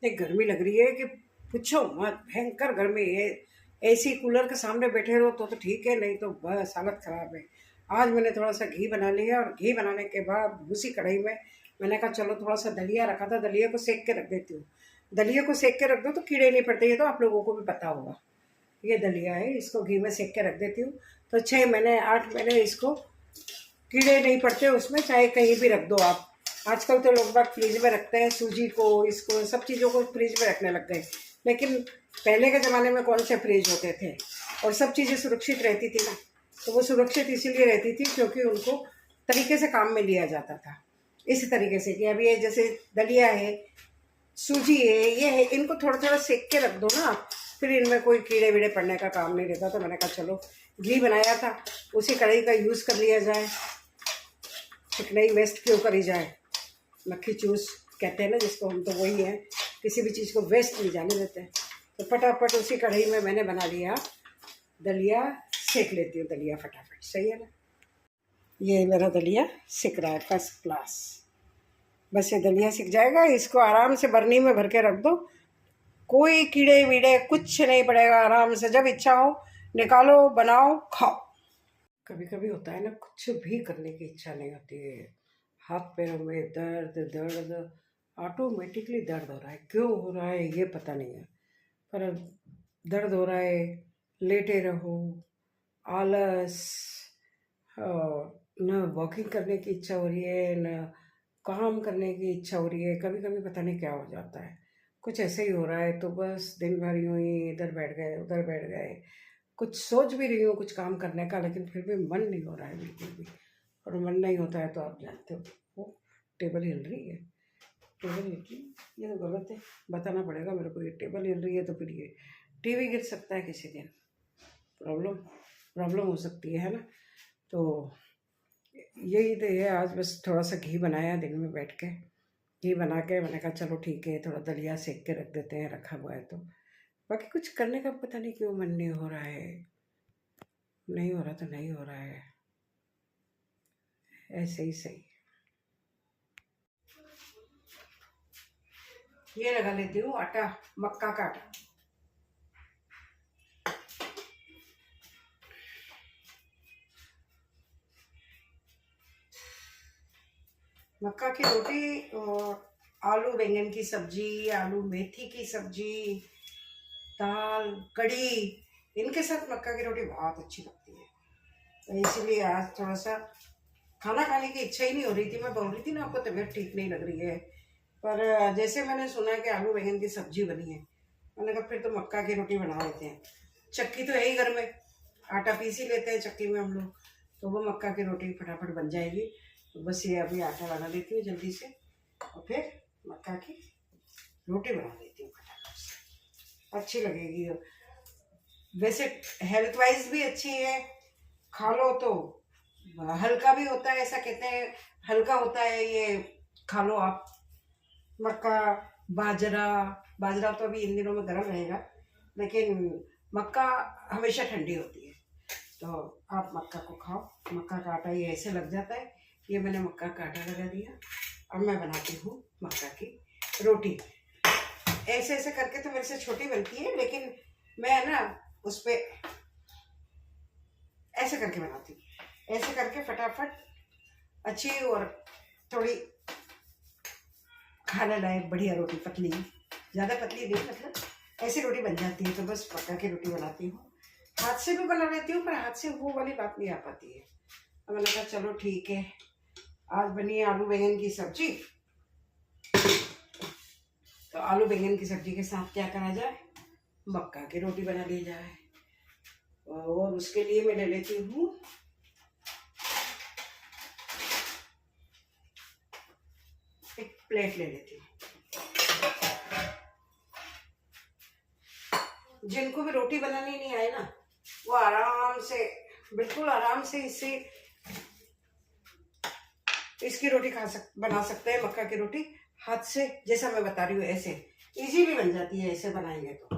इतनी गर्मी लग रही है कि पूछो मत, भयंकर गर्मी है। एसी कूलर के सामने बैठे रहो तो ठीक है, नहीं तो बस हालत ख़राब है। आज मैंने थोड़ा सा घी बना लिया और घी बनाने के बाद उसी कढ़ाई में मैंने कहा चलो थोड़ा सा दलिया रखा था, दलिया को सेक के रख देती हूँ। दलिया को सेक के रख दो तो कीड़े नहीं पड़ते, ये तो आप लोगों को भी पता होगा। ये दलिया है, इसको घी में सेक के रख देती हूँ तो 6 महीने 8 महीने इसको कीड़े नहीं पड़ते उसमें, चाहे कहीं भी रख दो आप। आजकल तो लोग बाग फ्रिज में रखते हैं सूजी को, इसको सब चीज़ों को फ्रिज में रखने लग गए। लेकिन पहले के ज़माने में कौन से फ्रिज होते थे, और सब चीज़ें सुरक्षित रहती थी ना। तो वो सुरक्षित इसीलिए रहती थी क्योंकि उनको तरीके से काम में लिया जाता था। इस तरीके से कि अभी ये जैसे दलिया है, सूजी है, ये है, इनको थोड़ा थोड़ा सेक के रख दो ना, फिर इनमें कोई कीड़े वीड़े पड़ने का काम नहीं रहता। तो मैंने कहा चलो घी बनाया था, उसी कढ़ाई का यूज़ कर लिया जाए, चिकनाई वेस्ट क्यों करी जाए। मक्खी चूस कहते हैं ना जिसको, हम तो वही हैं, किसी भी चीज़ को वेस्ट नहीं जाने देते। तो फटाफट उसी कढ़ाई में मैंने बना लिया दलिया। सेक लेती हूँ दलिया फटाफट, सही है ना। ये मेरा दलिया सिक रहा है फर्स्ट क्लास। बस ये दलिया सिक जाएगा, इसको आराम से बर्नी में भर के रख दो, कोई कीड़े वीड़े कुछ नहीं पड़ेगा। आराम से जब इच्छा हो निकालो, बनाओ, खाओ। कभी कभी होता है ना, कुछ भी करने की इच्छा नहीं होती है, हाथ पैरों में दर्द दर्द, ऑटोमेटिकली दर्द हो रहा है। क्यों हो रहा है ये पता नहीं है, पर दर्द हो रहा है। लेटे रहो, आलस, न वॉकिंग करने की इच्छा हो रही है, न काम करने की इच्छा हो रही है। कभी कभी पता नहीं क्या हो जाता है, कुछ ऐसे ही हो रहा है। तो बस दिन भर यूँ ही इधर बैठ गए उधर बैठ गए, कुछ सोच भी रही हूँ कुछ काम करने का, लेकिन फिर भी मन नहीं हो रहा है बिल्कुल भी। और मन नहीं होता है तो आप जानते हो, वो टेबल हिल रही है, टेबल हिल रही है, ये तो गलत है, बताना पड़ेगा मेरे को। ये टेबल हिल रही है तो फिर ये टीवी गिर सकता है किसी दिन, प्रॉब्लम प्रॉब्लम हो सकती है ना। तो यही तो है। आज बस थोड़ा सा घी बनाया दिन में बैठ के, घी बना के मैंने कहा चलो ठीक है, थोड़ा दलिया सेक के रख देते हैं, रखा हुआ है तो। बाकी कुछ करने का पता नहीं क्यों मन नहीं हो रहा है, नहीं हो रहा तो नहीं हो रहा है, ऐसे ही सही। ये लगा लेती हूँ आटा, मक्का का आटा। मक्का की रोटी और आलू बैंगन की सब्जी, आलू मेथी की सब्जी, दाल, कढ़ी, इनके साथ मक्का की रोटी बहुत अच्छी लगती है। तो इसीलिए आज थोड़ा सा खाना खाने की इच्छा ही नहीं हो रही थी। मैं बोल रही थी ना आपको तबीयत ठीक नहीं लग रही है, पर जैसे मैंने सुना कि आलू बैंगन की सब्जी बनी है, मैंने कहा फिर तो मक्का की रोटी बना लेते हैं। चक्की तो है ही घर में, आटा पीस ही लेते हैं चक्की में हम लोग, तो वो मक्का की रोटी फटाफट बन जाएगी। तो बस ये अभी आटा लगा देती हूँ जल्दी से, और फिर मक्का की रोटी बना देती हूँ फटाफट से, अच्छी लगेगी। वैसे हेल्थ वाइज भी अच्छी है, खा लो तो हल्का भी होता है, ऐसा कहते हैं हल्का होता है ये, खा लो आप। मक्का, बाजरा, बाजरा तो अभी इन दिनों में गर्म रहेगा, लेकिन मक्का हमेशा ठंडी होती है। तो आप मक्का को खाओ, मक्का का आटा ये ऐसे लग जाता है। ये मैंने मक्का का आटा लगा दिया, अब मैं बनाती हूँ मक्का की रोटी। ऐसे ऐसे करके तो मेरे से छोटी बनती है, लेकिन मैं ना उस पर ऐसे करके बनाती हूँ, ऐसे करके फटाफट अच्छी और थोड़ी खाने लायक बढ़िया रोटी, पतली, ज़्यादा पतली नहीं, मतलब ऐसी रोटी बन जाती है। तो बस मक्का की रोटी बनाती हूँ, हाथ से भी बना लेती हूँ, पर हाथ से वो वाली बात नहीं आ पाती है। तो मैंने कहा चलो ठीक है, आज बनी है आलू बैंगन की सब्जी, तो आलू बैंगन की सब्जी के साथ क्या करा जाए, मक्का की रोटी बना ली जाए। और उसके लिए मैं ले लेती हूँ एक प्लेट, ले लेती हूँ। जिनको भी रोटी बनानी नहीं आए ना, वो आराम से, बिल्कुल आराम से इसकी रोटी बना सकते हैं, मक्का की रोटी हाथ से, जैसा मैं बता रही हूँ ऐसे इजीली बन जाती है, ऐसे बनाएंगे तो।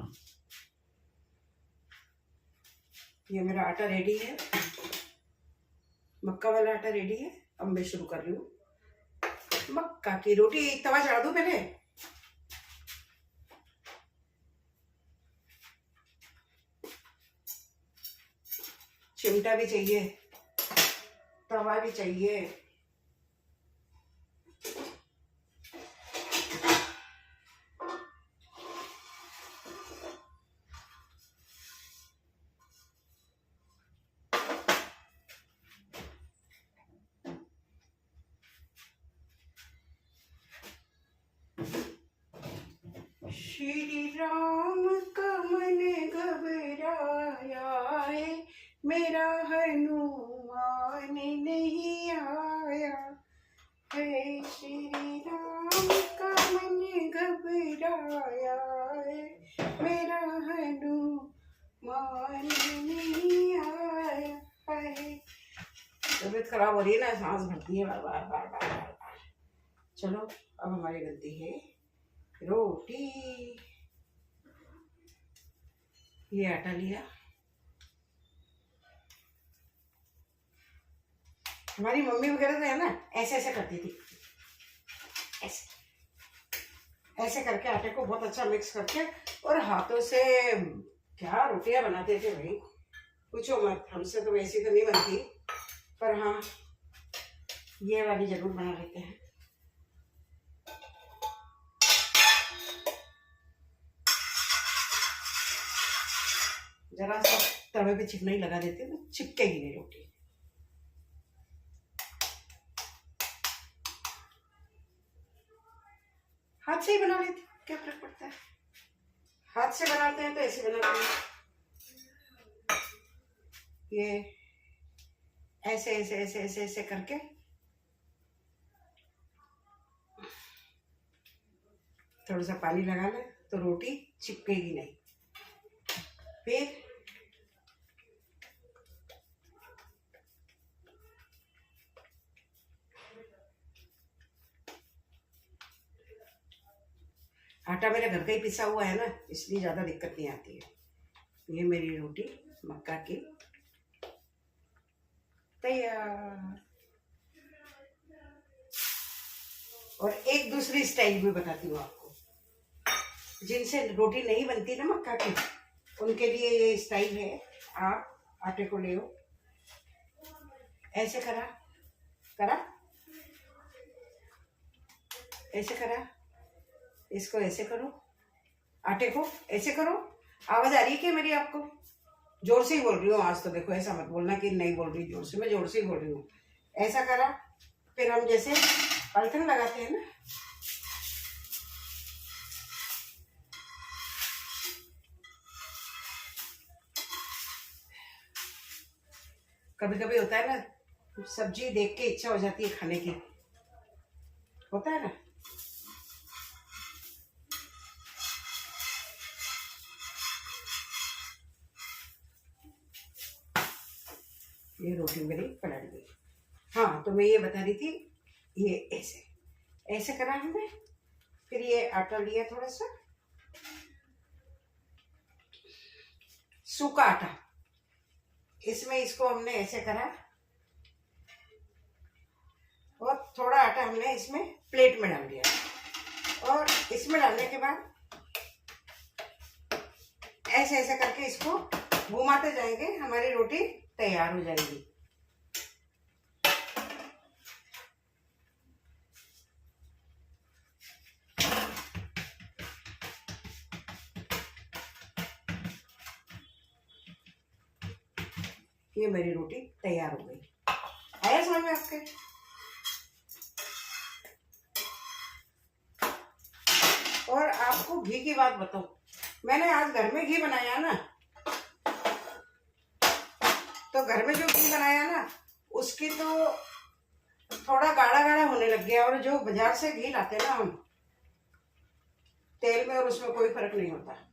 ये मेरा आटा रेडी है, मक्का वाला आटा रेडी है। अब मैं शुरू कर रही हूँ मक्का की रोटी। तवा चढ़ा दूं पहले, चिमटा भी चाहिए, तवा भी चाहिए। श्री राम का मन घबराया है, मेरा हनुमान नहीं आया है। श्री राम का मन घबराया है, मेरा हनुमान नहीं आया है। तबीयत खराब हो रही है ना, सांस भरती है बार बार बार बार बार बार। चलो अब हमारी गलती है रोटी। ये आटा लिया, हमारी मम्मी वगैरह तो है ना, ऐसे ऐसे करती थी, ऐसे ऐसे करके आटे को बहुत अच्छा मिक्स करके और हाथों से क्या रोटियां बनाते थे भाई, पूछो मत। हमसे तो वैसी तो नहीं बनती, पर हाँ ये वाली जरूर बना लेते हैं। जरा सा तवे पे चिकनाई लगा देते हैं, चिपकेगी नहीं रोटी। हाथ से ही बना लेते, क्या फर्क पड़ता है। हाथ से बनाते हैं तो ऐसे बनाते हैं, ये ऐसे ऐसे ऐसे ऐसे ऐसे करके थोड़ा सा पानी लगा ले तो रोटी चिपकेगी नहीं। फिर आटा मेरे घर का ही पिसा हुआ है ना, इसलिए ज़्यादा दिक्कत नहीं आती है। ये मेरी रोटी मक्का की तैयार। और एक दूसरी स्टाइल में बताती हूँ आपको, जिनसे रोटी नहीं बनती ना मक्का की, उनके लिए ये स्टाइल है। आप आटे को ले, ऐसे करा करा, ऐसे करा, इसको ऐसे करो, आटे को ऐसे करो। आवाज आ रही है क्या मेरी आपको? जोर से ही बोल रही हूँ आज तो, देखो ऐसा मत बोलना कि नहीं बोल रही जोर से, मैं जोर से ही बोल रही हूँ। ऐसा करा, फिर हम जैसे पलथन लगाते हैं ना, कभी कभी होता है ना, सब्जी देख के इच्छा हो जाती है खाने की, होता है ना। ये रोटी मेरी पलट गई। हाँ तो मैं ये बता रही थी, ये ऐसे ऐसे करा हमने, फिर ये आटा लिया थोड़ा सा सूखा आटा, इसमें इसको हमने ऐसे करा और थोड़ा आटा हमने इसमें प्लेट में डाल दिया, और इसमें डालने के बाद ऐसे ऐसे करके इसको घुमाते जाएंगे, हमारी रोटी तैयार हो जाएगी। ये मेरी रोटी तैयार हो गई। आया समझ में आपके? और आपको घी की बात बताऊं, मैंने आज घर में घी बनाया ना, तो घर में जो घी बनाया ना उसकी तो थोड़ा गाढ़ा गाढ़ा होने लग गया, और जो बाजार से घी लाते ना हम तेल में, और उसमें कोई फर्क नहीं होता।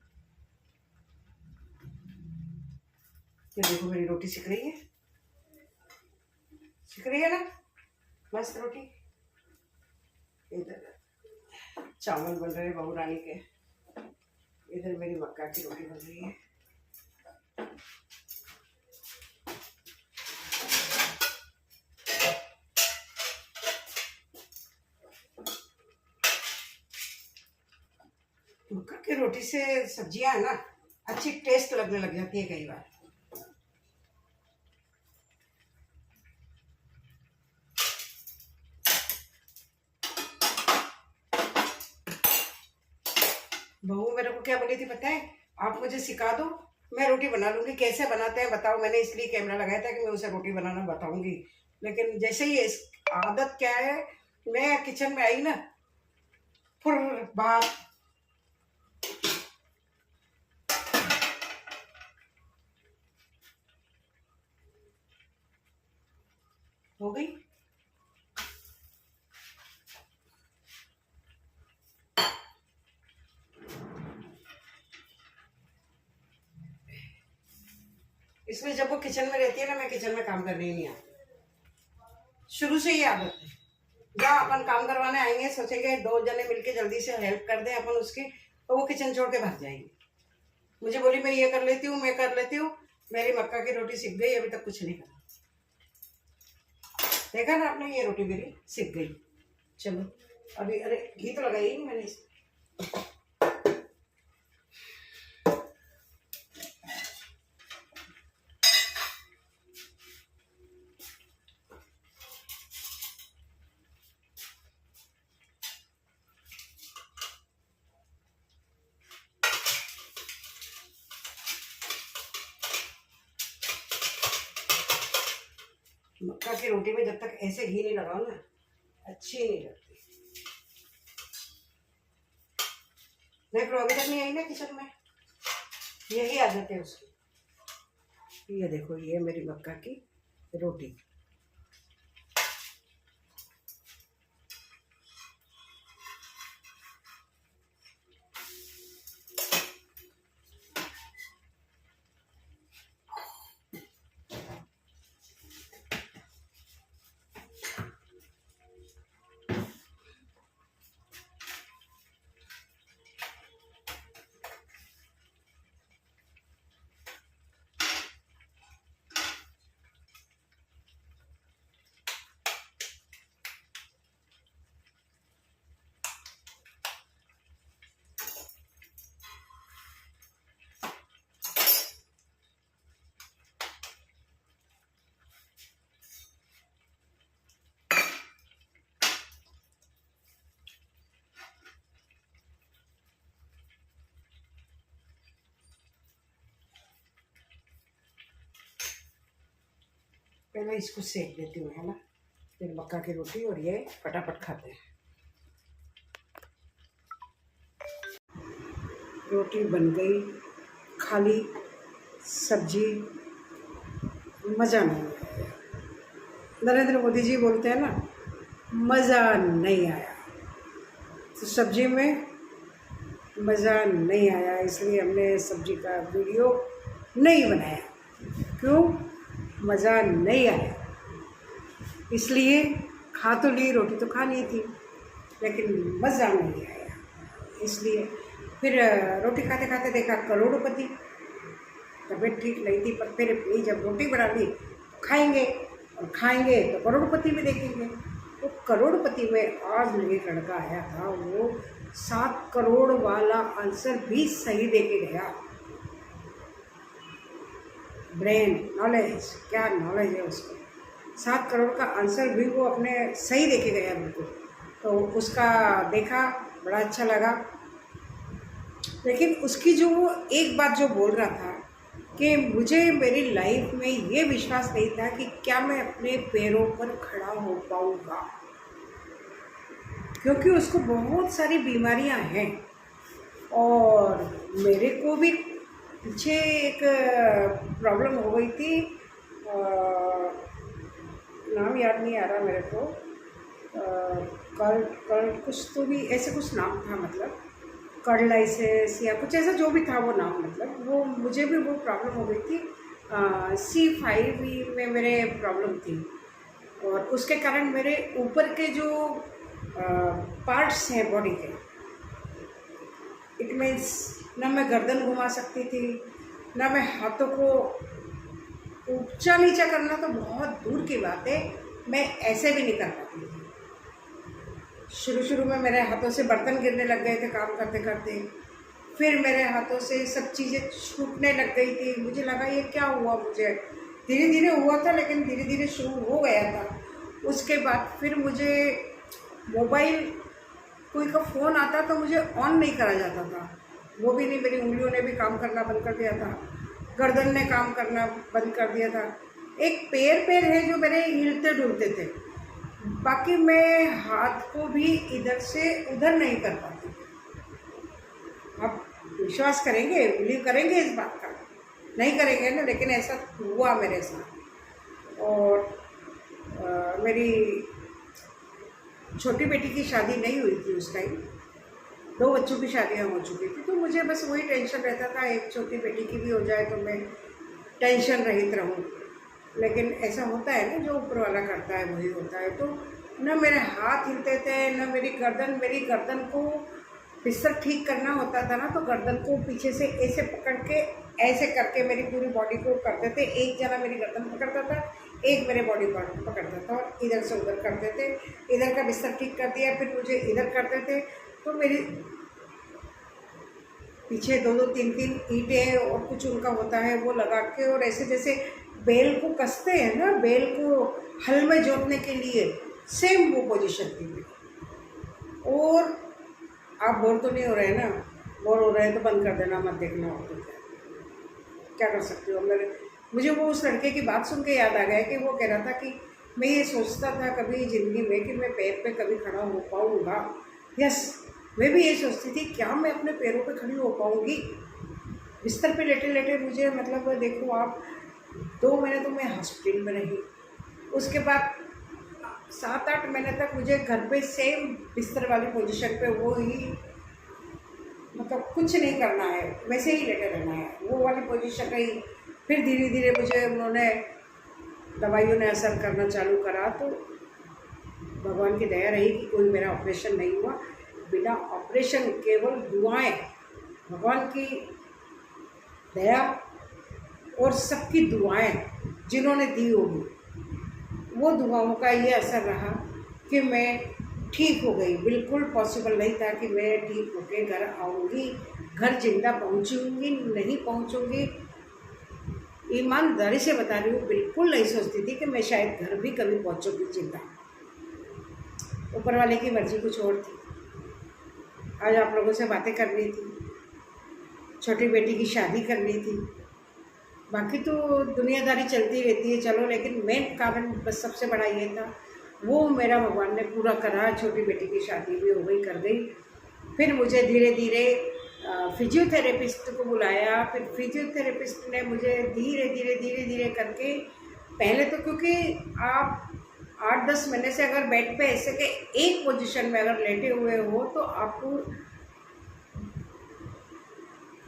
ये देखो मेरी रोटी सिक रही है, सिक रही है ना, मस्त रोटी। इधर चावल बन रहे हैं बहू रानी के, इधर मेरी मक्का की रोटी बन रही है। मक्का की रोटी से सब्जियां है ना अच्छी टेस्ट लगने लग जाती है कई बार। बहू मेरे को क्या बोली थी पता है, आप मुझे सिखा दो, मैं रोटी बना लूंगी, कैसे बनाते हैं बताओ। मैंने इसलिए कैमरा लगाया था कि मैं उसे रोटी बनाना बताऊंगी। लेकिन जैसे ही इस आदत क्या है, मैं किचन में आई ना, फिर बात हो गई। इसमें जब वो किचन में रहती है ना, मैं किचन में काम करने ही नहीं आती, शुरू से ही आदत है। जहाँ अपन काम करवाने आएंगे सोचेंगे 2 जने मिलके जल्दी से हेल्प कर दे अपन उसकी, तो वो किचन छोड़ के भाग जाएगी। मुझे बोली मैं ये कर लेती हूँ, मैं कर लेती हूँ। मेरी मक्का की रोटी सीख गई, अभी तक कुछ नहीं करा। देखा ना आपने, ये रोटी मेरी सीख गई। चलो अभी, अरे घी तो लगाई नहीं मैंने इसमें। मक्का की रोटी में जब तक ऐसे घी नहीं लगाओ ना, अच्छी नहीं लगती। देख लो अभी तक नहीं आई ना किचन में, यही आदत है उसकी। ये देखो, ये मेरी मक्का की रोटी। पहले इसको सेक देती हूँ, है ना, फिर मक्का की रोटी, और ये फटाफट खाते हैं। रोटी बन गई, खाली सब्जी मज़ा नहीं आया। नरेंद्र मोदी जी बोलते हैं ना, मज़ा नहीं आया। तो सब्जी में मज़ा नहीं आया, इसलिए हमने सब्जी का वीडियो नहीं बनाया। क्यों मज़ा नहीं आया? इसलिए खा तो ली, रोटी तो खानी थी, लेकिन मज़ा नहीं आया। इसलिए फिर रोटी खाते खाते देखा करोड़पति, तबीयत ठीक नहीं थी, पर फिर भी जब रोटी बना ली तो खाएंगे, और खाएंगे तो करोड़पति भी देखेंगे। तो करोड़पति में आज मेरे लड़का आया था, वो 7 करोड़ वाला आंसर भी सही दे के गया। ब्रेन नॉलेज, क्या नॉलेज है उसको। 7 करोड़ का आंसर भी वो अपने सही दे के गया बिल्कुल। तो उसका देखा, बड़ा अच्छा लगा। लेकिन उसकी जो एक बात जो बोल रहा था कि मुझे मेरी लाइफ में ये विश्वास नहीं था कि क्या मैं अपने पैरों पर खड़ा हो पाऊँगा, क्योंकि उसको बहुत सारी बीमारियां हैं। और मेरे को भी पीछे एक प्रॉब्लम हो गई थी, नाम याद नहीं आ रहा मेरे को, कर्ड कुछ तो भी ऐसे कुछ नाम था, मतलब कर्डलाइसिस या कुछ ऐसा जो भी था वो नाम, मतलब वो मुझे भी वो प्रॉब्लम हो गई थी। C5 में मेरे प्रॉब्लम थी, और उसके कारण मेरे ऊपर के जो पार्ट्स हैं बॉडी के, इट मीन्स ना मैं गर्दन घुमा सकती थी, ना मैं हाथों को ऊंचा नीचा करना तो बहुत दूर की बात है, मैं ऐसे भी नहीं कर पाती थी। शुरू में मेरे हाथों से बर्तन गिरने लग गए थे काम करते करते, फिर मेरे हाथों से सब चीज़ें छूटने लग गई थी। मुझे लगा ये क्या हुआ, मुझे धीरे धीरे हुआ था, लेकिन धीरे धीरे शुरू हो गया था। उसके बाद फिर मुझे मोबाइल, कोई का फ़ोन आता तो मुझे ऑन नहीं करा जाता था, वो भी नहीं, मेरी उंगलियों ने भी काम करना बंद कर दिया था, गर्दन ने काम करना बंद कर दिया था। एक पैर है जो मेरे हिलते डुलते थे, बाकी मैं हाथ को भी इधर से उधर नहीं कर पाती। आप विश्वास करेंगे, बिलीव करेंगे इस बात का? नहीं करेंगे ना, लेकिन ऐसा हुआ मेरे साथ। और मेरी छोटी बेटी की शादी नहीं हुई थी उस टाइम, 2 बच्चों की शादियाँ हो चुकी थी, तो मुझे बस वही टेंशन रहता था, एक छोटी बेटी की भी हो जाए तो मैं टेंशन रहित रहूँ। लेकिन ऐसा होता है ना, जो ऊपर वाला करता है वही होता है। तो न मेरे हाथ हिलते थे, न मेरी गर्दन को बिस्तर ठीक करना होता था ना, तो गर्दन को पीछे से ऐसे पकड़ के ऐसे करके मेरी पूरी बॉडी को करते थे। एक जना मेरी गर्दन पकड़ता था, एक मेरे बॉडी पार्ट पकड़ता था, और इधर से उधर करते थे। इधर का बिस्तर ठीक कर दिया, फिर मुझे इधर करते थे, तो मेरी पीछे 2-2 3-3 ईंटें और कुछ उनका होता है वो लगा के, और ऐसे जैसे बैल को कसते हैं ना, बैल को हल में जोतने के लिए, सेम वो पोजीशन थी मेरी। और आप बोर तो नहीं हो रहे ना? बोर हो रहे हैं तो बंद कर देना, मत देखना। हो तो क्या कर सकती हो? मुझे वो उस लड़के की बात सुन के याद आ गया कि वो कह रहा था कि मैं ये सोचता था कभी ज़िंदगी में कि मैं पैर पे कभी खड़ा हो पाऊँगा। यस, मैं भी ये सोचती थी, क्या मैं अपने पैरों पे खड़ी हो पाऊँगी? बिस्तर पे लेटे लेटे मुझे, मतलब देखो आप, 2 महीने तो मैं हॉस्पिटल में रही। उसके बाद 7-8 महीने तक मुझे घर पे सेम बिस्तर वाली पोजीशन पे वो ही, मतलब कुछ नहीं करना है, वैसे ही लेटे रहना है, वो वाली पोजीशन रही। फिर धीरे धीरे मुझे उन्होंने, दवाइयों ने असर करना चालू करा, तो भगवान की दया रही कि कोई मेरा ऑपरेशन नहीं हुआ। बिना ऑपरेशन, केवल दुआएं, भगवान की दया और सबकी दुआएं जिन्होंने दी होगी, वो दुआओं का ये असर रहा कि मैं ठीक हो गई। बिल्कुल पॉसिबल नहीं था कि मैं ठीक होके घर आऊँगी, घर जिंदा पहुँचूँगी, नहीं पहुँचूँगी। ईमानदारी से बता रही हूँ, बिल्कुल नहीं सोचती थी कि मैं शायद घर भी कभी पहुँचूँगी जिंदा। ऊपर वाले की मर्जी कुछ और थी। आज आप लोगों से बातें करनी थी, छोटी बेटी की शादी करनी थी, बाकी तो दुनियादारी चलती रहती है, चलो। लेकिन मेन कारण बस सबसे बड़ा ये था, वो मेरा भगवान ने पूरा करा। छोटी बेटी की शादी भी हो गई, कर गई। फिर मुझे धीरे धीरे फिजियोथेरेपिस्ट को बुलाया। फिर फिजियोथेरेपिस्ट ने मुझे धीरे धीरे करके, पहले तो क्योंकि आप 8-10 महीने से अगर बेड पे ऐसे के एक पोजीशन में अगर लेटे हुए हो, तो आपको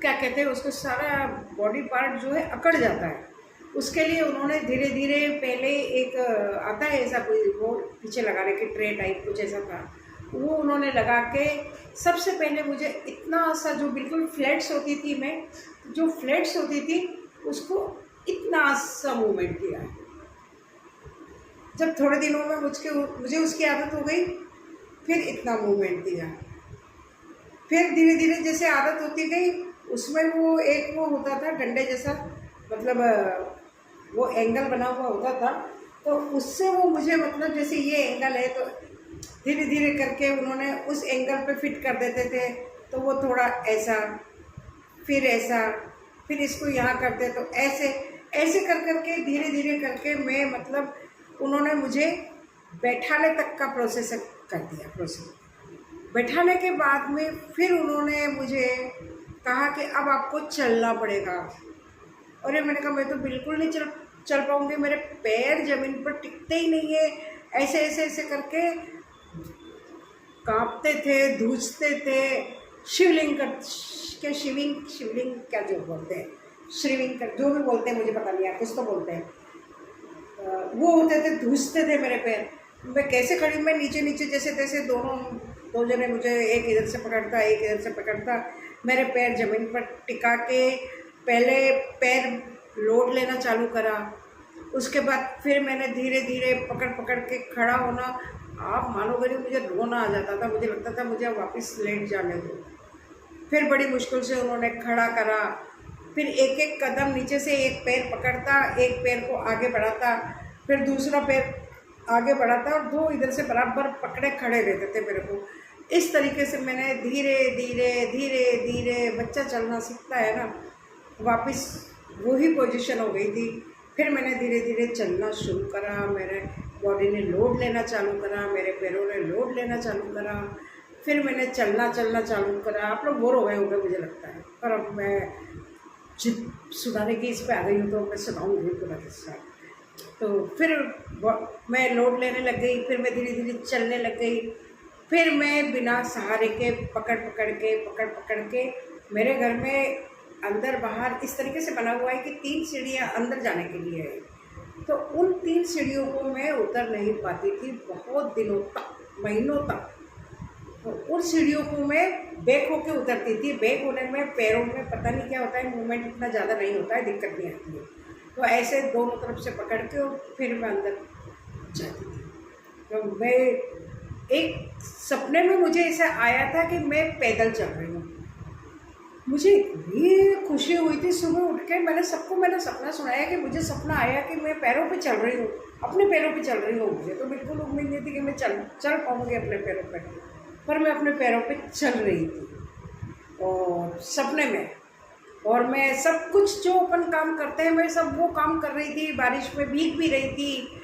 क्या कहते हैं उसको, सारा बॉडी पार्ट जो है अकड़ जाता है। उसके लिए उन्होंने धीरे धीरे, पहले एक आता है ऐसा कोई, वो पीछे लगाने की ट्रे टाइप कुछ ऐसा था, वो उन्होंने लगा के सबसे पहले मुझे इतना सा, जो बिल्कुल फ्लैट्स होती थी, मैं जो फ्लैट्स होती थी उसको इतना सा मूवमेंट किया। जब थोड़े दिनों में मुझे उसकी आदत हो गई, फिर इतना मूवमेंट दिया। फिर धीरे धीरे जैसे आदत होती गई, उसमें वो एक वो होता था डंडे जैसा, मतलब वो एंगल बना हुआ होता था, तो उससे वो मुझे, मतलब जैसे ये एंगल है तो धीरे धीरे करके उन्होंने उस एंगल पे फिट कर देते थे। तो वो थोड़ा ऐसा, फिर ऐसा, फिर इसको यहाँ करते, तो ऐसे ऐसे कर करके धीरे धीरे करके मैं, मतलब उन्होंने मुझे बैठाने तक का प्रोसेस कर दिया। बैठाने के बाद में फिर उन्होंने मुझे कहा कि अब आपको चलना पड़ेगा। और ये मैंने कहा, मैं तो बिल्कुल नहीं चल पाऊँगी, मेरे पैर ज़मीन पर टिकते ही नहीं है। ऐसे ऐसे ऐसे करके कांपते थे, धूजते थे, शिवलिंग क्या जो बोलते हैं, श्रीविंग कर, जो भी बोलते हैं मुझे पता नहीं है, कुछ तो बोलते हैं, वो होते थे, धूजते थे मेरे पैर। मैं कैसे खड़ी, मैं नीचे नीचे जैसे तैसे, दो जने मुझे, एक इधर से पकड़ता, एक इधर से पकड़ता, मेरे पैर ज़मीन पर टिका के पहले पैर लोड लेना चालू करा। उसके बाद फिर मैंने धीरे धीरे पकड़ के खड़ा होना। आप मानोगे नहीं, मुझे रोना आ जाता था, मुझे लगता था मुझे वापस लेट जाने दो। फिर बड़ी मुश्किल से उन्होंने खड़ा करा। फिर एक एक कदम नीचे से एक पैर पकड़ता, एक पैर को आगे बढ़ाता, फिर दूसरा पैर आगे बढ़ाता, और 2 इधर से बराबर पकड़े खड़े रहते थे मेरे को। इस तरीके से मैंने धीरे धीरे धीरे धीरे, बच्चा चलना सीखता है ना, वापस वही पोजीशन हो गई थी। फिर मैंने धीरे धीरे चलना शुरू करा, मेरे बॉडी ने लोड लेना चालू करा, मेरे पैरों ने लोड लेना चालू करा। फिर मैंने चलना चालू करा। आप लोग बोर हो गए होंगे मुझे लगता है, पर अब मैं जिद सुनाने की इस पर आ गई हूँ तो मैं सुनाऊँगी पूरा किस्सा। तो फिर मैं लोड लेने लग गई, फिर मैं धीरे धीरे चलने लग गई। फिर मैं बिना सहारे के पकड़ पकड़ के, मेरे घर में अंदर बाहर इस तरीके से बना हुआ है कि 3 सीढ़ियाँ अंदर जाने के लिए है। तो उन 3 सीढ़ियों को मैं उतर नहीं पाती थी बहुत दिनों तक, महीनों तक। तो उन सीढ़ियों को मैं बैक होके उतरती थी। बैक होने में पैरों में पता नहीं क्या होता है, मूवमेंट इतना ज़्यादा नहीं होता है, दिक्कत नहीं आती है। तो ऐसे दोनों तरफ से पकड़ के और फिर मैं अंदर जाती थी। तो मैं एक सपने में मुझे ऐसा आया था कि मैं पैदल चल रही हूँ। मुझे इतनी खुशी हुई थी, सुबह उठ के मैंने सपना सुनाया कि मुझे सपना आया कि मैं पैरों पे चल रही हूँ, अपने पैरों पे चल रही हूँ। मुझे तो बिल्कुल उम्मीद नहीं थी कि मैं चल पाऊँगी अपने पैरों पे, पर मैं अपने पैरों पे चल रही थी और सपने में। और मैं सब कुछ जो अपन काम करते हैं मैं सब वो काम कर रही थी। बारिश में भीग भी रही थी,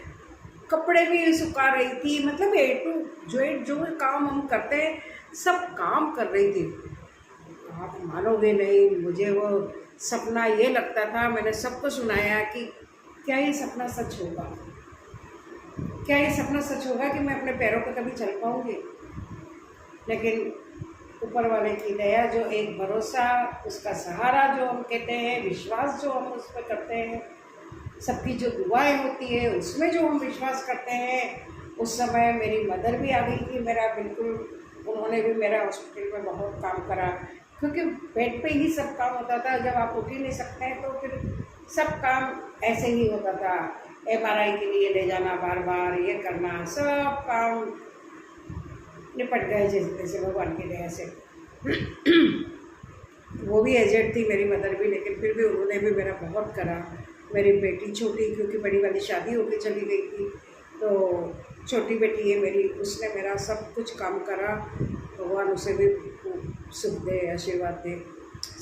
कपड़े भी सुखा रही थी, मतलब ए टू जेड जो काम हम करते हैं सब काम कर रही थी। आप मानोगे नहीं, मुझे वो सपना ये लगता था, मैंने सबको सुनाया कि क्या ये सपना सच होगा, क्या ये सपना सच होगा कि मैं अपने पैरों पर कभी चल पाऊँगी। लेकिन ऊपर वाले की दया, जो एक भरोसा, उसका सहारा जो हम कहते हैं, विश्वास जो हम उस पर करते हैं, सबकी जो दुआएं होती है उसमें जो हम विश्वास करते हैं। उस समय मेरी मदर भी आ गई थी, मेरा बिल्कुल, उन्होंने भी मेरा हॉस्पिटल में बहुत काम करा, क्योंकि बेड पे ही सब काम होता था। जब आप उठ ही नहीं सकते हैं तो फिर सब काम ऐसे ही होता था। MRI के लिए ले जाना, बार बार ये करना, सब काम निपट गए जैसे भगवान की दया से। वो भी एजेड थी मेरी मदर भी, लेकिन फिर भी उन्होंने भी मेरा बहुत करा। मेरी बेटी छोटी, क्योंकि बड़ी वाली शादी होकर चली गई थी, तो छोटी बेटी है मेरी, उसने मेरा सब कुछ काम करा। भगवान उसे भी सुख दे, आशीर्वाद दे,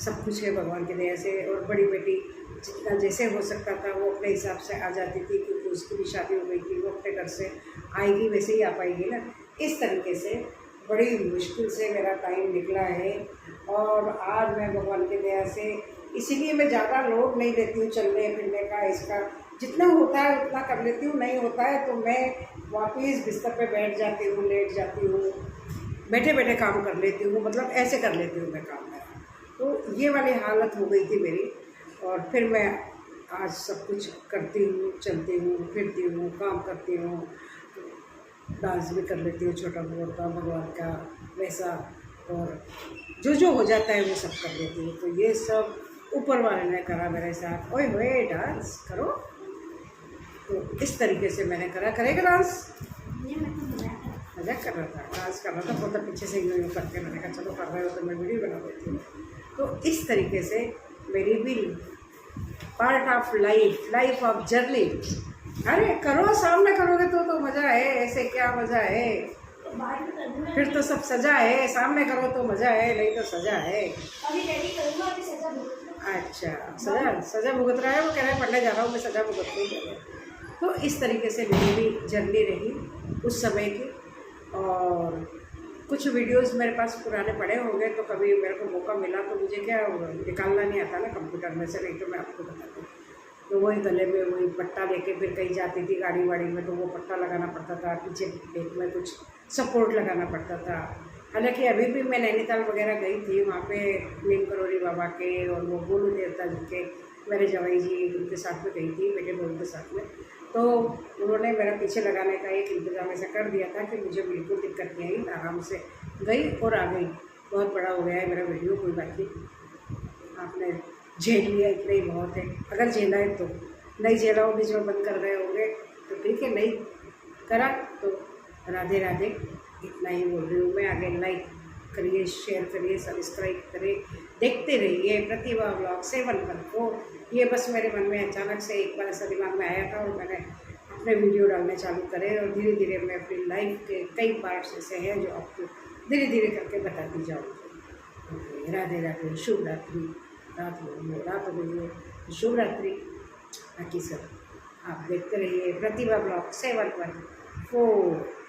सब कुछ है भगवान की दया से। और बड़ी बेटी जितना जैसे हो सकता था वो अपने हिसाब से आ जाती थी, क्योंकि उसकी भी शादी हो गई थी, वो अपने घर से आएगी वैसे ही आ पाएगी ना। इस तरीके से बड़ी मुश्किल से मेरा टाइम निकला है। और आज मैं भगवान की दया से, इसीलिए मैं ज़्यादा लोड नहीं लेती हूँ चलने फिरने का, इसका जितना होता है उतना कर लेती हूँ, नहीं होता है तो मैं वापस बिस्तर पे बैठ जाती हूँ, लेट जाती हूँ, बैठे बैठे काम कर लेती हूँ, मतलब ऐसे कर लेती हूँ मैं काम मेरा। तो ये वाली हालत हो गई थी मेरी। और फिर मैं आज सब कुछ करती हूँ, चलती हूँ, फिरती हूँ, काम करती हूँ, डांस भी कर लेती हूँ छोटा बहुत भगवान का वैसा, और जो हो जाता है वो सब कर लेती हूँ। तो ये सब ऊपर वाले ने करा मेरे साथ। ओए होए डांस करो, तो इस तरीके से मैंने करेगा डांस। मजाक कर रहा था, डांस कर रहा था, बहुत पीछे से यूँ करके मैंने कहा चलो कर रहे हो तो मैं वीडियो बना देती हूँ। तो इस तरीके से मेरी भी part of life of journey. अरे करो, सामने करोगे तो मज़ा है, ऐसे क्या मज़ा है, फिर तो सब सजा है, सामने करो तो मज़ा है, नहीं तो सजा है। अभी रेडी करूँगा, अभी सजा भुगतना। अच्छा, सजा भुगत रहा है, वो कह रहा है पढ़ने जा रहा हूँ, मैं सजा भुगत नहीं जा रहा। तो इस तरीके से मेरी भी जर्नी रही उस समय की। और कुछ वीडियोस मेरे पास पुराने पड़े होंगे, तो कभी मेरे को मौका मिला तो मुझे क्या निकालना नहीं आता ना कंप्यूटर में से, नहीं तो मैं आपको बताती हूँ। तो वही गले में वही पट्टा लेके फिर कहीं जाती थी गाड़ी वाड़ी में, तो वो पट्टा लगाना पड़ता था, पीछे पेट में कुछ सपोर्ट लगाना पड़ता था। हालांकि अभी भी मैं नैनीताल वगैरह गई थी, वहाँ पे नीम करोड़ी बाबा के और वो गोलू देवता जी के, मेरे जवाई जी उनके साथ में गई थी, बेटे बहू के साथ में। तो उन्होंने मेरा पीछे लगाने का एक इंतज़ाम ऐसा कर दिया था कि मुझे बिल्कुल दिक्कत नहीं आई, आराम से गई और आ गई। बहुत बड़ा हो गया है मेरा वीडियो, कोई बात नहीं, आपने झेल लिया, इतना ही बहुत है। अगर झेला है तो, नहीं झेला हो, बीच में बंद कर रहे होंगे तो ठीक है, नहीं करा तो राधे राधे, इतना ही बोल रही हूँ मैं। आगे लाइक करिए, शेयर करिए, सब्सक्राइब करिए, देखते रहिए प्रतिभा ब्लॉग 714। ये बस मेरे मन में अचानक से एक बार ऐसा दिमाग में आया था और मैंने अपने वीडियो डालने चालू करे, और धीरे धीरे मैं अपनी लाइफ के कई पार्ट्स ऐसे हैं जो आपको धीरे धीरे करके बताती जाऊँगी। ओके, राधे राधे, शुभ रात्रि। रात हो गई है, शुभ रात्रि। बाकी सब आप देखते रहिए प्रतिभा ब्लॉग 7.4।